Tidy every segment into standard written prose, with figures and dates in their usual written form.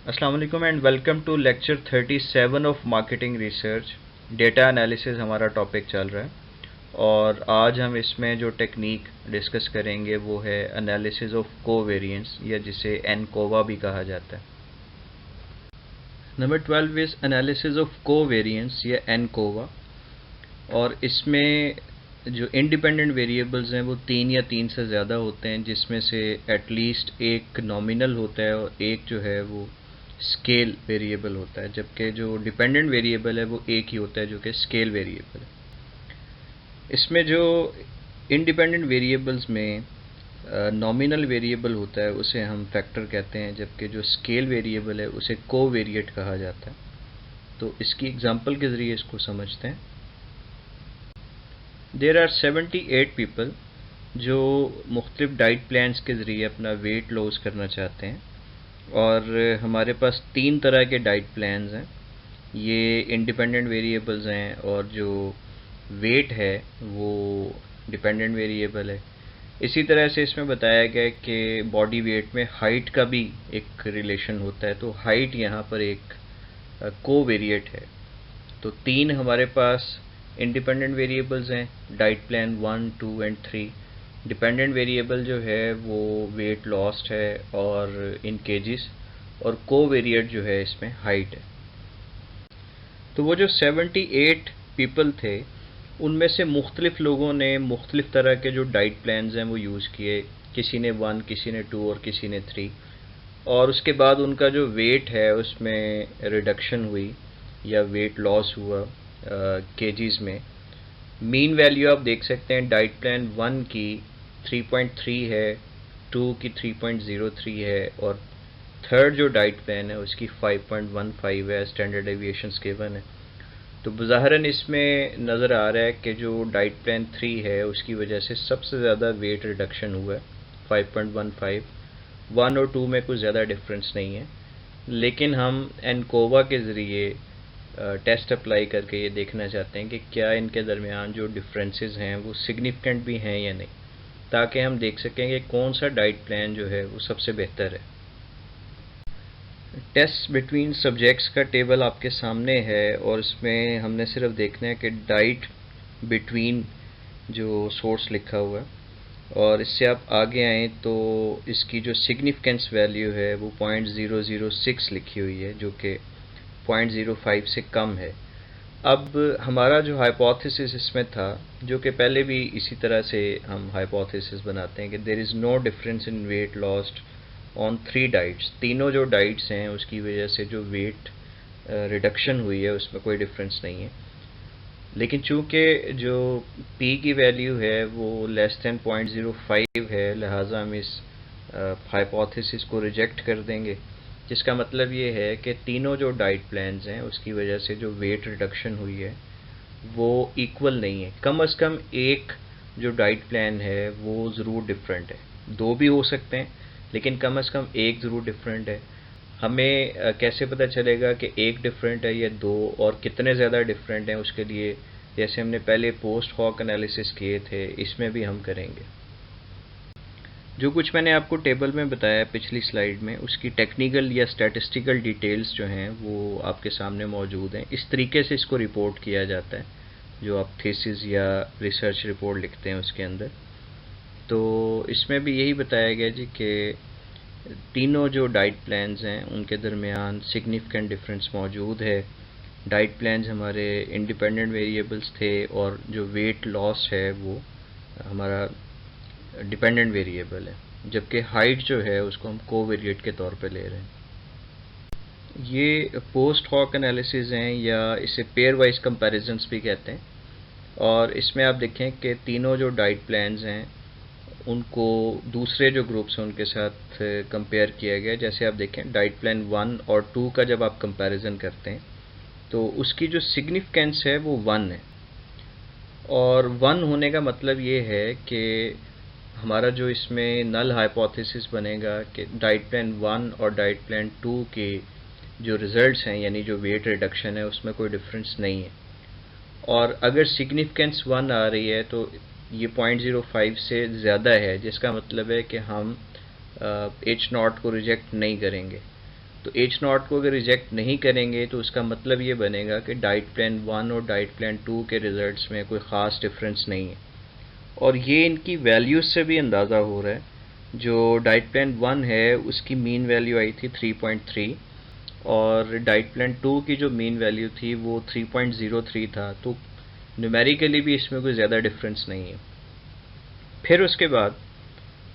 अस्सलाम वालेकुम and welcome to lecture 37 of marketing research. Data analysis हमारा टॉपिक चल रहा है और आज हम इसमें जो टेक्निक डिस्कस करेंगे वो है एनालिसिस ऑफ कोवेरिएंस या जिसे एनकोवा भी कहा जाता है। Number 12 is analysis of covariance या एनकोवा, और इसमें जो इंडिपेंडेंट वेरिएबल्स हैं वो 3 या 3 से ज़्यादा होते हैं, जिसमें से एटलीस्ट एक नॉमिनल होता है और एक जो है वो स्केल वेरिएबल होता है, जबकि जो डिपेंडेंट वेरिएबल है वो एक ही होता है जो कि स्केल वेरिएबल है। इसमें जो इंडिपेंडेंट वेरिएबल्स में नॉमिनल वेरिएबल होता है उसे हम फैक्टर कहते हैं, जबकि जो स्केल वेरिएबल है उसे कोवेरिएट कहा जाता है। तो इसकी एग्जांपल के ज़रिए इसको समझते हैं। देयर आर 78 पीपल जो मुख्तलिफ डाइट प्लान्स के ज़रिए अपना वेट लॉस करना चाहते हैं, और हमारे पास 3 तरह के डाइट प्लान्स हैं। ये इंडिपेंडेंट वेरिएबल्स हैं और जो वेट है वो डिपेंडेंट वेरिएबल है। इसी तरह से इसमें बताया गया है कि बॉडी वेट में हाइट का भी एक रिलेशन होता है, तो हाइट यहाँ पर एक कोवेरिएट है। तो 3 हमारे पास इंडिपेंडेंट वेरिएबल्स हैं, diet plan 1, 2 and 3। Dependent variable जो है वो वेट लॉस्ट है और इन केजीज, और कोवेरिएट जो है इसमें हाइट है। तो वो जो 78 पीपल थे उनमें से मुख्तलिफ लोगों ने मुख्तलिफ तरह के जो डाइट प्लान्स हैं वो यूज़ किए। किसी ने 1, किसी ने 2 और किसी ने 3, और उसके बाद उनका जो वेट है उसमें रिडक्शन हुई या वेट लॉस हुआ केजीज़ में। मीन वैल्यू आप देख सकते हैं, डाइट प्लान 1 की 3.3 है, 2 की 3.03 है, और थर्ड जो डाइट प्लान है उसकी 5.15 है। स्टैंडर्ड डेविएशंस गिवन है। तो बज़ाहिरन इसमें नज़र आ रहा है कि जो डाइट प्लान 3 है उसकी वजह से सबसे ज़्यादा वेट रिडक्शन हुआ है, 5.15। 1 और 2 में कुछ ज़्यादा डिफरेंस नहीं है, लेकिन हम एनकोवा के ज़रिए टेस्ट अप्लाई करके ये देखना चाहते हैं कि क्या इनके दरमियान जो डिफरेंसेस हैं वो सिग्निफिकेंट भी हैं या नहीं, ताकि हम देख सकें कि कौन सा डाइट प्लान जो है वो सबसे बेहतर है। टेस्ट बिटवीन सब्जेक्ट्स का टेबल आपके सामने है, और इसमें हमने सिर्फ देखना है कि डाइट बिटवीन जो सोर्स लिखा हुआ है, और इससे आप आगे आएँ तो इसकी जो सिग्निफिकेंस वैल्यू है वो 0.006 लिखी हुई है, जो कि 0.05 से कम है। अब हमारा जो हाइपोथेसिस इसमें था, जो कि पहले भी इसी तरह से हम हाइपोथेसिस बनाते हैं कि there is no difference in weight lost on 3 diets. तीनों जो डाइट्स हैं उसकी वजह से जो वेट रिडक्शन हुई है उसमें कोई डिफरेंस नहीं है। लेकिन चूंकि जो P की वैल्यू है वो लेस दैन 0.05 है, लिहाजा हम इस हाइपोथेसिस को रिजेक्ट कर देंगे, जिसका मतलब ये है कि तीनों जो डाइट प्लान्स हैं उसकी वजह से जो वेट रिडक्शन हुई है वो इक्वल नहीं है। कम से कम एक जो डाइट प्लान है वो ज़रूर डिफरेंट है। 2 भी हो सकते हैं, लेकिन कम से कम एक ज़रूर डिफरेंट है। हमें कैसे पता चलेगा कि एक डिफरेंट है या 2, और कितने ज़्यादा डिफरेंट हैं उसके लिए जैसे हमने पहले पोस्ट हॉक एनालिसिस किए थे इसमें भी हम करेंगे। जो कुछ मैंने आपको टेबल में बताया पिछली स्लाइड में, उसकी टेक्निकल या स्टैटिस्टिकल डिटेल्स जो हैं वो आपके सामने मौजूद हैं। इस तरीके से इसको रिपोर्ट किया जाता है जो आप थीसिस या रिसर्च रिपोर्ट लिखते हैं उसके अंदर। तो इसमें भी यही बताया गया जी कि तीनों जो डाइट प्लान्स हैं उनके दरमियान सिग्निफिकेंट डिफरेंस मौजूद है। डाइट प्लान्स हमारे इंडिपेंडेंट वेरिएबल्स थे, और जो वेट लॉस है वो हमारा डिपेंडेंट वेरिएबल है, जबकि हाइट जो है उसको हम कोवेरिएट के तौर पे ले रहे हैं। ये पोस्ट हॉक एनालिसिस हैं या इसे पेयर वाइज कंपैरिजंस भी कहते हैं, और इसमें आप देखें कि तीनों जो डाइट प्लान्स हैं उनको दूसरे जो ग्रुप्स हैं उनके साथ कंपेयर किया गया। जैसे आप देखें डाइट प्लान 1 और 2 का जब आप कंपैरिजन करते हैं तो उसकी जो सिग्निफिकेंस है वो 1 है, और 1 होने का मतलब ये है कि हमारा जो इसमें नल हाइपोथेसिस बनेगा कि डाइट प्लान 1 और डाइट प्लान 2 के जो रिज़ल्ट्स हैं यानी जो वेट रिडक्शन है उसमें कोई डिफरेंस नहीं है। और अगर सिग्निफिकेंस 1 आ रही है तो ये 0.05 से ज़्यादा है, जिसका मतलब है कि हम H0 को रिजेक्ट नहीं करेंगे। तो एच नॉट को अगर रिजेक्ट नहीं करेंगे तो उसका मतलब ये बनेगा कि डाइट प्लान 1 और डाइट प्लान 2 के रिजल्ट्स में कोई ख़ास डिफरेंस नहीं है। और ये इनकी वैल्यूज़ से भी अंदाज़ा हो रहा है। जो डाइट प्लान 1 है उसकी मीन वैल्यू आई थी 3.3 और डाइट प्लान 2 की जो मीन वैल्यू थी वो 3.03 था, तो न्यूमेरिकली भी इसमें कोई ज़्यादा डिफरेंस नहीं है। फिर उसके बाद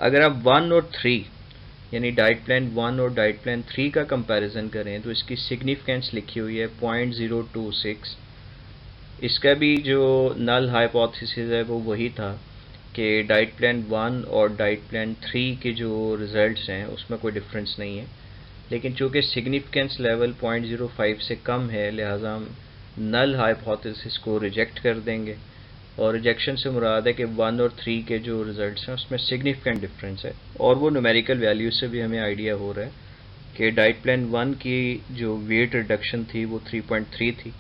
अगर आप 1 और 3 यानी डाइट प्लान 1 और डाइट प्लान 3 का कंपैरिजन करें तो इसकी सिग्निफिकेंस लिखी हुई है 0.026। इसका भी जो नल हाइपोथेसिस है वो वही था कि डाइट प्लान 1 और डाइट प्लान 3 के जो रिजल्ट्स हैं उसमें कोई डिफरेंस नहीं है, लेकिन चूँकि सिग्निफिकेंस लेवल 0.05 से कम है लिहाजा हम नल हाइपोथेसिस को रिजेक्ट कर देंगे। और रिजेक्शन से मुराद है कि 1 और 3 के जो रिजल्ट्स हैं उसमें सिग्निफिकेंट डिफरेंस है, और वो न्यूमेरिकल वैल्यू से भी हमें आइडिया हो रहा है कि डाइट प्लान 1 की जो वेट रिडक्शन थी वो 3.3 थी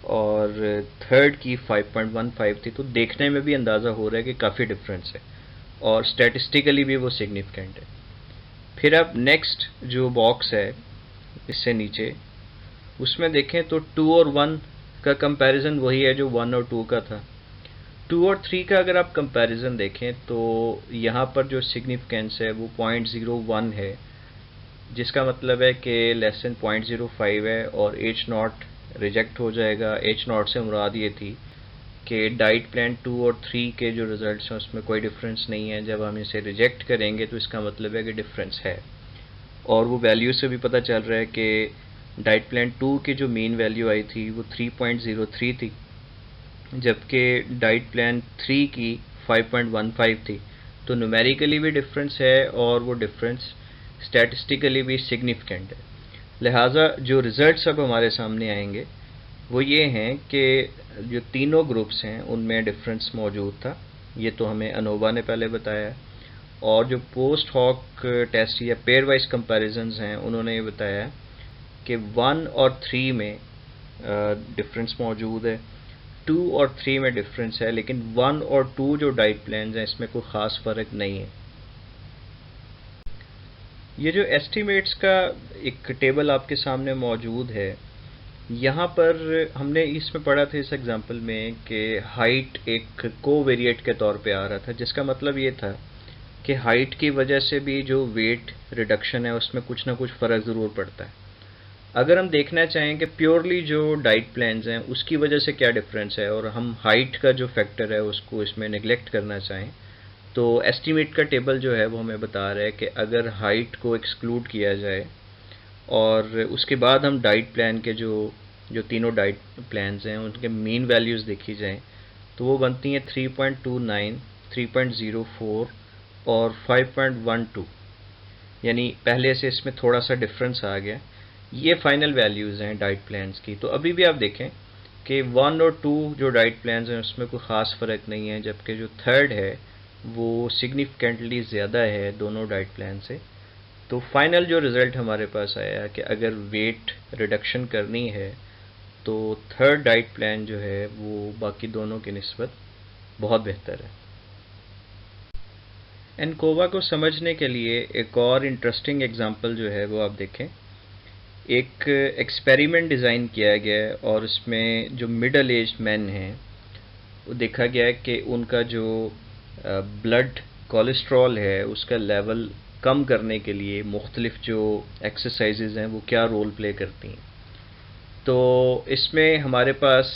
और थर्ड की 5.15 थी। तो देखने में भी अंदाज़ा हो रहा है कि काफ़ी डिफरेंस है और स्टैटिस्टिकली भी वो सिग्निफिकेंट है। फिर अब नेक्स्ट जो बॉक्स है इससे नीचे उसमें देखें तो 2 और 1 का कंपैरिजन वही है जो 1 और 2 का था। 2 और 3 का अगर आप कंपैरिजन देखें तो यहाँ पर जो सिग्निफिकेंस है वो 0.01 है, जिसका मतलब है कि लेस देन 0.05 है और एच नॉट रिजेक्ट हो जाएगा। एच नॉट से मुराद ये थी कि डाइट प्लान 2 और 3 के जो रिजल्ट्स हैं उसमें कोई डिफरेंस नहीं है। जब हम इसे रिजेक्ट करेंगे तो इसका मतलब है कि डिफरेंस है, और वो वैल्यू से भी पता चल रहा है कि डाइट प्लान 2 की जो मीन वैल्यू आई थी वो 3.03 थी, जबकि डाइट प्लान 3 की 5.15 थी। तो न्यूमेरिकली भी डिफरेंस है और वो डिफरेंस स्टैटिस्टिकली भी सिग्निफिकेंट है। लिहाजा जो रिज़ल्ट्स अब हमारे सामने आएंगे वो ये हैं कि जो तीनों ग्रुप्स हैं उनमें डिफरेंस मौजूद था, ये तो हमें अनोवा ने पहले बताया, और जो पोस्ट हॉक टेस्ट या पेयर वाइज कंपैरिजंस हैं उन्होंने ये बताया कि 1 और 3 में डिफरेंस मौजूद है, 2 और 3 में डिफरेंस है, लेकिन 1 और 2 जो डाइट प्लान्स हैं इसमें कोई ख़ास फ़र्क नहीं है। ये जो एस्टीमेट्स का एक टेबल आपके सामने मौजूद है, यहाँ पर हमने इसमें पढ़ा था इस एग्जांपल में कि हाइट एक कोवेरिएट के तौर पे आ रहा था, जिसका मतलब ये था कि हाइट की वजह से भी जो वेट रिडक्शन है उसमें कुछ ना कुछ फ़र्क ज़रूर पड़ता है। अगर हम देखना चाहें कि प्योरली जो डाइट प्लान्स हैं उसकी वजह से क्या डिफरेंस है और हम हाइट का जो फैक्टर है उसको इसमें नेगलेक्ट करना चाहें, तो एस्टीमेट का टेबल जो है वो हमें बता रहा है कि अगर हाइट को एक्सक्लूड किया जाए और उसके बाद हम डाइट प्लान के जो जो तीनों डाइट प्लान्स हैं उनके मीन वैल्यूज़ देखी जाएं तो वो बनती हैं 3.29, 3.04 और 5.12, यानी पहले से इसमें थोड़ा सा डिफरेंस आ गया। ये फाइनल वैल्यूज़ हैं डाइट प्लान्स की। तो अभी भी आप देखें कि 1 और 2 जो डाइट प्लान्स हैं उसमें कोई ख़ास फ़र्क नहीं है, जबकि जो थर्ड है वो सिग्निफिकेंटली ज़्यादा है दोनों डाइट प्लान से। तो फाइनल जो रिज़ल्ट हमारे पास आया कि अगर वेट रिडक्शन करनी है तो थर्ड डाइट प्लान जो है वो बाकी दोनों की निस्बत बहुत बेहतर है। एनकोवा को समझने के लिए एक और इंटरेस्टिंग एग्जांपल जो है वो आप देखें। एक एक्सपेरिमेंट डिज़ाइन किया गया है और इसमें जो मिडल एज्ड मैन हैं वो देखा गया है कि उनका जो ब्लड कोलेस्ट्रॉल है उसका लेवल कम करने के लिए मुख्तलिफ जो एक्सरसाइजेज हैं वो क्या रोल प्ले करती हैं। तो इसमें हमारे पास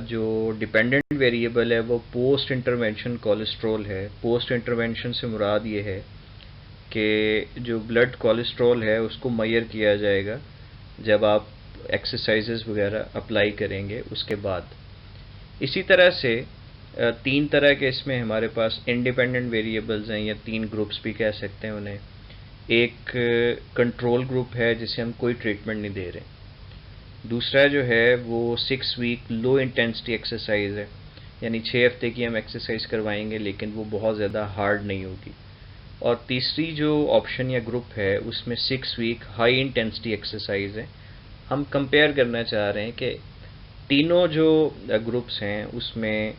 जो डिपेंडेंट वेरिएबल है वो पोस्ट इंटरवेंशन कोलेस्ट्रॉल है। पोस्ट इंटरवेंशन से मुराद ये है कि जो ब्लड कोलेस्ट्रॉल है उसको मेजर किया जाएगा जब आप एक्सरसाइजेज वगैरह अप्लाई करेंगे उसके बाद। इसी तरह से तीन तरह के इसमें हमारे पास इंडिपेंडेंट वेरिएबल्स हैं या तीन ग्रुप्स भी कह सकते हैं उन्हें। एक कंट्रोल ग्रुप है जिसे हम कोई ट्रीटमेंट नहीं दे रहे। दूसरा जो है वो 6 वीक लो इंटेंसिटी एक्सरसाइज है, यानी 6 हफ्ते की हम एक्सरसाइज करवाएंगे लेकिन वो बहुत ज़्यादा हार्ड नहीं होगी। और तीसरी जो ऑप्शन या ग्रुप है उसमें 6 वीक हाई इंटेंसिटी एक्सरसाइज है। हम कंपेयर करना चाह रहे हैं कि तीनों जो ग्रुप्स हैं उसमें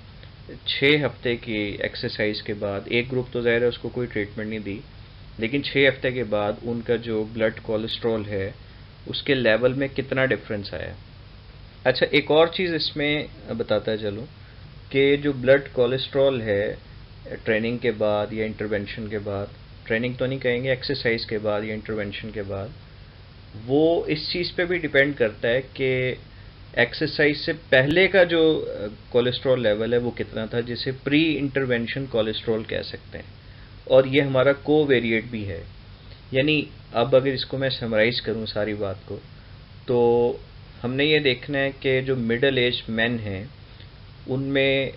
6 हफ्ते की एक्सरसाइज के बाद एक ग्रुप तो ज़ाहिर है उसको कोई ट्रीटमेंट नहीं दी, लेकिन 6 हफ्ते के बाद उनका जो ब्लड कोलेस्ट्रॉल है उसके लेवल में कितना डिफरेंस आया। अच्छा, एक और चीज़ इसमें बताता चलूँ कि जो ब्लड कोलेस्ट्रॉल है ट्रेनिंग के बाद या इंटरवेंशन के बाद, ट्रेनिंग तो नहीं कहेंगे, एक्सरसाइज के बाद या इंटरवेंशन के बाद, वो इस चीज़ पे भी डिपेंड करता है कि एक्सरसाइज से पहले का जो कोलेस्ट्रॉल लेवल है वो कितना था, जिसे प्री इंटरवेंशन कोलेस्ट्रॉल कह सकते हैं, और ये हमारा कोवेरिएट भी है। यानी अब अगर इसको मैं समराइज़ करूँ सारी बात को, तो हमने ये देखना है कि जो मिडिल एज मैन हैं उनमें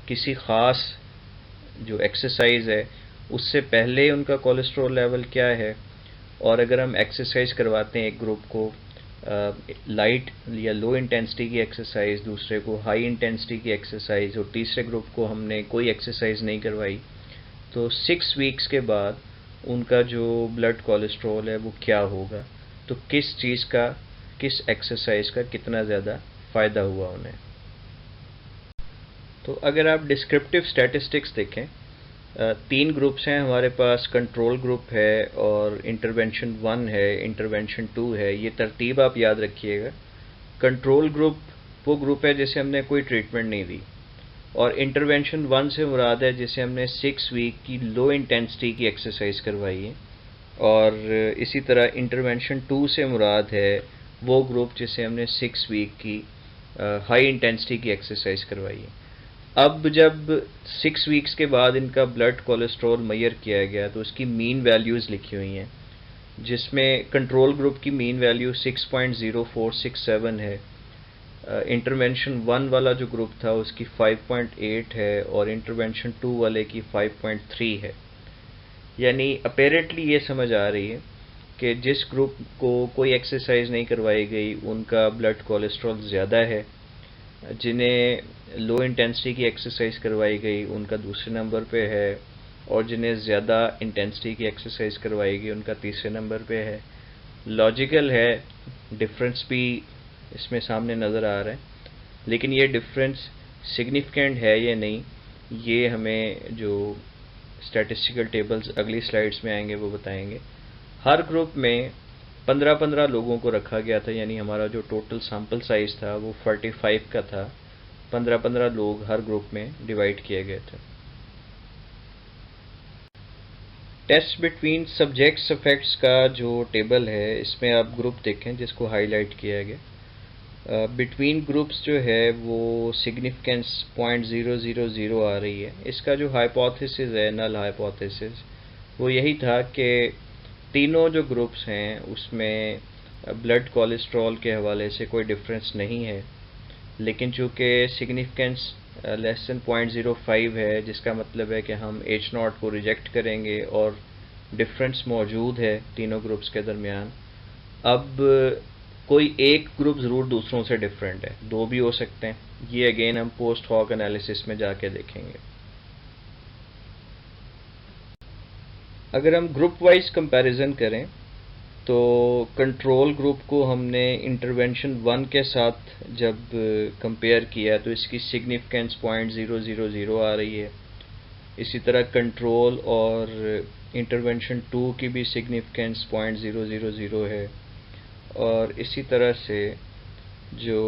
किसी ख़ास जो एक्सरसाइज है उससे पहले उनका कोलेस्ट्रॉल लेवल क्या है, और अगर हम एक्सरसाइज करवाते हैं एक ग्रुप को लाइट या लो इंटेंसिटी की एक्सरसाइज, दूसरे को हाई इंटेंसिटी की एक्सरसाइज, और तीसरे ग्रुप को हमने कोई एक्सरसाइज नहीं करवाई, तो 6 वीक्स के बाद उनका जो ब्लड कोलेस्ट्रॉल है वो क्या होगा, तो किस चीज़ का, किस एक्सरसाइज का कितना ज़्यादा फ़ायदा हुआ उन्हें। तो अगर आप डिस्क्रिप्टिव स्टैटिस्टिक्स देखें, 3 ग्रुप्स हैं हमारे पास, कंट्रोल ग्रुप है और इंटरवेंशन 1 है, इंटरवेंशन 2 है। ये तरतीब आप याद रखिएगा। कंट्रोल ग्रुप वो ग्रुप है जिसे हमने कोई ट्रीटमेंट नहीं दी, और इंटरवेंशन 1 से मुराद है जिसे हमने 6 वीक की लो इंटेंसिटी की एक्सरसाइज करवाई है, और इसी तरह इंटरवेंशन 2 से मुराद है वो ग्रुप जिसे हमने 6 वीक की हाई इंटेंसिटी की एक्सरसाइज करवाई है। अब जब 6 वीक्स के बाद इनका ब्लड कोलेस्ट्रॉल मेजर किया गया तो उसकी मीन वैल्यूज़ लिखी हुई हैं, जिसमें कंट्रोल ग्रुप की मीन वैल्यू 6.0467 है, इंटरवेंशन 1 वाला जो ग्रुप था उसकी 5.8 है, और इंटरवेंशन 2 वाले की 5.3 है। यानी अपेरेंटली ये समझ आ रही है कि जिस ग्रुप को कोई एक्सरसाइज नहीं करवाई गई उनका ब्लड कोलेस्ट्रॉल ज़्यादा है, जिन्हें लो इंटेंसिटी की एक्सरसाइज करवाई गई उनका दूसरे नंबर पे है, और जिन्हें ज़्यादा इंटेंसिटी की एक्सरसाइज करवाई गई उनका तीसरे नंबर पे है। लॉजिकल है, डिफरेंस भी इसमें सामने नज़र आ रहा है, लेकिन ये डिफरेंस सिग्निफिकेंट है या नहीं ये हमें जो स्टैटिस्टिकल टेबल्स अगली स्लाइड्स में आएंगे वो बताएंगे। हर ग्रुप में 15-15 लोगों को रखा गया था, यानी हमारा जो टोटल सैंपल साइज था वो 45 का था। 15-15 लोग हर ग्रुप में डिवाइड किए गए थे। टेस्ट बिटवीन सब्जेक्ट्स इफेक्ट्स का जो टेबल है इसमें आप ग्रुप देखें जिसको हाईलाइट किया गया। बिटवीन ग्रुप्स जो है वो सिग्निफिकेंस 0.000 आ रही है। इसका जो हाइपोथेसिस है, नल हाइपोथेसिस, वो यही था कि तीनों जो ग्रुप्स हैं उसमें ब्लड कोलेस्ट्रॉल के हवाले से कोई डिफरेंस नहीं है, लेकिन चूँकि सिग्निफिकेंस लेस देन 0.05 है, जिसका मतलब है कि हम H0 को रिजेक्ट करेंगे और डिफरेंस मौजूद है तीनों ग्रुप्स के दरमियान। अब कोई एक ग्रुप ज़रूर दूसरों से डिफरेंट है, 2 भी हो सकते हैं, ये अगेन हम पोस्ट हॉक एनालिसिस में जाके देखेंगे। अगर हम ग्रुप वाइज कंपैरिजन करें तो कंट्रोल ग्रुप को हमने इंटरवेंशन 1 के साथ जब कंपेयर किया तो इसकी सिग्निफिकेंस 0.000 आ रही है। इसी तरह कंट्रोल और इंटरवेंशन 2 की भी सिग्निफिकेंस 0.000 है, और इसी तरह से जो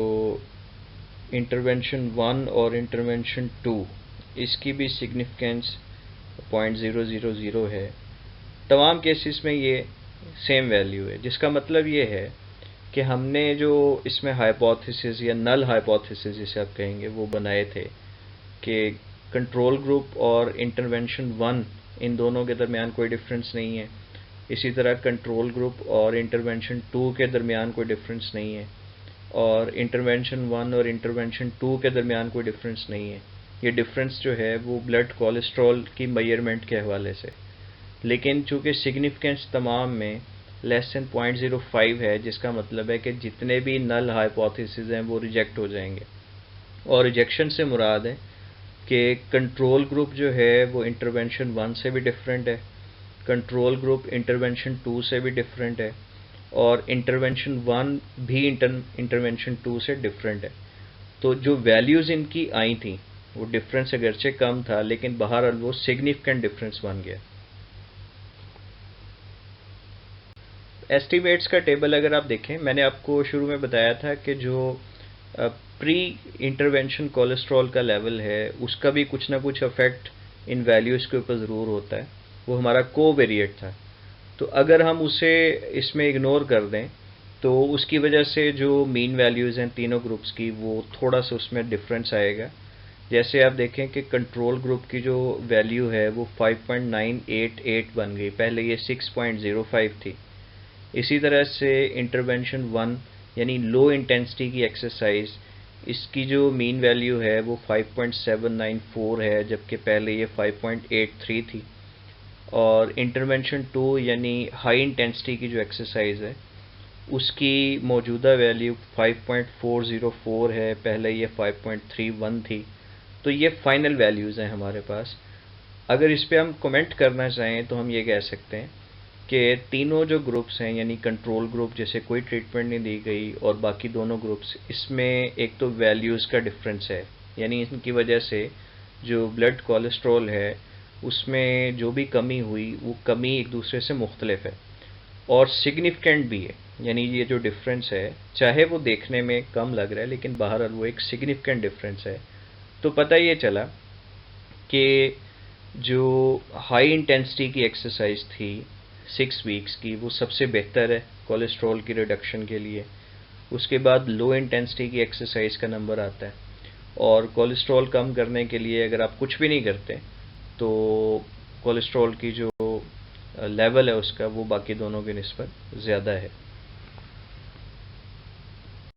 इंटरवेंशन 1 और इंटरवेंशन 2 इसकी भी सिग्निफिकेंस 0.000 है। तमाम केसेस में ये सेम वैल्यू है, जिसका मतलब ये है कि हमने जो इसमें हाइपोथेसिस या नल हाइपोथेसिस जिसे आप कहेंगे वो बनाए थे कि कंट्रोल ग्रुप और इंटरवेंशन 1 इन दोनों के दरमियान कोई डिफरेंस नहीं है, इसी तरह कंट्रोल ग्रुप और इंटरवेंशन 2 के दरमियान कोई डिफरेंस नहीं है, और इंटरवेंशन 1 और इंटरवेंशन 2 के दरमियान कोई डिफरेंस नहीं है। ये डिफरेंस जो है वो ब्लड कोलेस्ट्रॉल की मेजरमेंट के हवाले से, लेकिन चूँकि सिग्निफिकेंस तमाम में लेस देन 0.05 है, जिसका मतलब है कि जितने भी नल हाइपोथेसिस हैं वो रिजेक्ट हो जाएंगे, और रिजेक्शन से मुराद है कि कंट्रोल ग्रुप जो है वो इंटरवेंशन 1 से भी डिफरेंट है, कंट्रोल ग्रुप इंटरवेंशन 2 से भी डिफरेंट है, और इंटरवेंशन 1 भी इंटरवेंशन 2 से डिफरेंट है। तो जो वैल्यूज़ इनकी आई थी वो डिफरेंस अगरचे कम था, लेकिन बहरहाल वो सिग्निफिकेंट डिफरेंस बन गया। एस्टिमेट्स का टेबल अगर आप देखें, मैंने आपको शुरू में बताया था कि जो प्री इंटरवेंशन कोलेस्ट्रॉल का लेवल है उसका भी कुछ ना कुछ अफेक्ट इन वैल्यूज़ के ऊपर ज़रूर होता है। वो हमारा कोवेरिएट था। तो अगर हम उसे इसमें इग्नोर कर दें तो उसकी वजह से जो मीन वैल्यूज़ हैं तीनों ग्रुप्स की, वो थोड़ा सा उसमें डिफरेंस आएगा। जैसे आप देखें कि कंट्रोल ग्रुप की जो वैल्यू है वो 5.988 बन गई, पहले ये 6.05 थी। इसी तरह से इंटरवेंशन 1 यानी लो इंटेंसिटी की एक्सरसाइज, इसकी जो मीन वैल्यू है वो 5.794 है, जबकि पहले ये 5.83 थी। और इंटरवेंशन 2 यानी हाई इंटेंसिटी की जो एक्सरसाइज है उसकी मौजूदा वैल्यू 5.404 है, पहले ये 5.31 थी। तो ये फाइनल वैल्यूज़ हैं हमारे पास। अगर इस पे हम कमेंट करना चाहें तो हम ये कह सकते हैं कि तीनों जो ग्रुप्स हैं, यानी कंट्रोल ग्रुप जैसे कोई ट्रीटमेंट नहीं दी गई और बाकी दोनों ग्रुप्स, इसमें एक तो वैल्यूज़ का डिफरेंस है, यानी इनकी वजह से जो ब्लड कोलेस्ट्रॉल है उसमें जो भी कमी हुई वो कमी एक दूसरे से मुख्तलिफ है और सिग्निफिकेंट भी है। यानी ये जो डिफरेंस है, चाहे वो देखने में कम लग रहा है लेकिन बहरहाल वो एक सिग्निफिकेंट डिफरेंस है। तो पता ये चला कि जो हाई इंटेंसिटी की एक्सरसाइज थी 6 वीक्स की, वो सबसे बेहतर है कोलेस्ट्रॉल की रिडक्शन के लिए। उसके बाद लो इंटेंसिटी की एक्सरसाइज का नंबर आता है, और कोलेस्ट्रॉल कम करने के लिए अगर आप कुछ भी नहीं करते तो कोलेस्ट्रॉल की जो लेवल है उसका वो बाकी दोनों की निस्बत ज़्यादा है।